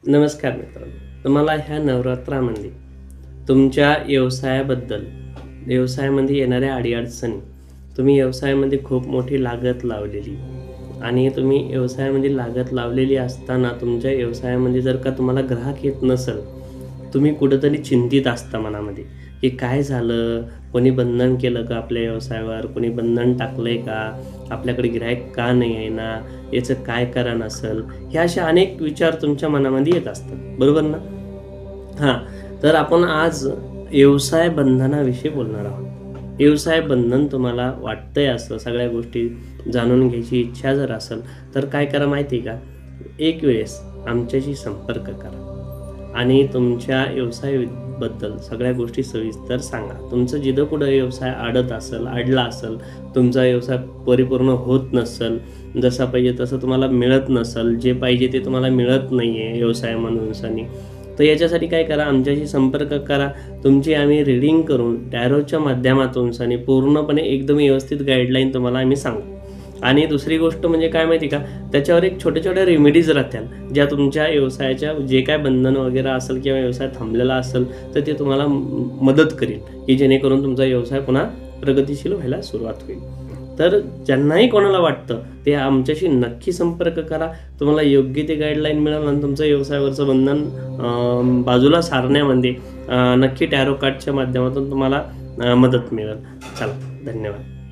नमस्कार मित्रांनो, तुम्हाला ह्या नवरात्रामध्ये तुमच्या व्यवसायामध्ये येणाऱ्या अडीअडचणी, तुम्ही व्यवसायामध्ये खूप मोठी लागत लावलेली आणि तुम्ही व्यवसायामध्ये लागत लावलेली असताना तुमच्या व्यवसायामध्ये जर का तुम्हाला ग्राहक येत नसेल, तुम्ही कुठेतरी चिंतित असता मनामध्ये, की काय झालं? कोणी बंधन केलं का आपल्या व्यवसायावर? कोणी बंधन टाकलंय का? आपल्याकडे गिऱ्हाईक का नाही आहे ना? याचं काय कारण असेल? हे असे अनेक विचार तुमच्या मनामध्ये येत असतात, बरोबर ना? हां, तर आपण आज व्यवसाय बंधनाविषयी बोलणार आहोत. व्यवसाय बंधन तुम्हाला वाटतंय असं सगळ्या गोष्टी जाणून घ्यायची इच्छा जर असेल, तर काय करा माहिती आहे का? एक वेळेस आमच्याशी संपर्क करा आणि तुमच्या व्यवसायाबद्दल सगळ्या गोष्टी सविस्तर सांगा. तुमचं जिथं कुठं व्यवसाय अडला असेल, तुमचा व्यवसाय परिपूर्ण होत नसेल, जसा पाहिजे तसं तुम्हाला मिळत नसेल, जे पाहिजे ते तुम्हाला मिळत नाही आहे व्यवसायामधूनसनी, तर याच्यासाठी काय करा, आमच्याशी संपर्क करा. तुमची आम्ही रीडिंग करून टॅरोच्या माध्यमातून आणि पूर्णपणे एकदम व्यवस्थित गाईडलाईन तुम्हाला आम्ही सांगू. आणि दुसरी गोष्ट म्हणजे काय माहिती का, त्याच्यावर एक छोट्या-छोट्या रेमेडीज राहतील, ज्या तुमच्या व्यवसायाच्या जे काय बंधन वगैरे असेल किंवा व्यवसाय थांबलेला असेल, तर ते तुम्हाला मदत करेल, की जेणेकरून तुमचा व्यवसाय पुन्हा प्रगतिशील व्हायला सुरुवात होईल. तर ज्यांनाही कोणाला वाटतं ते आमच्याशी नक्की संपर्क करा. तुम्हाला योग्य ते गाईडलाईन मिळेल आणि तुमचं व्यवसायावरचं बंधन बाजूला सारण्यामध्ये नक्की टॅरो कार्डच्या माध्यमातून तुम्हाला मदत मिळेल. चला, धन्यवाद.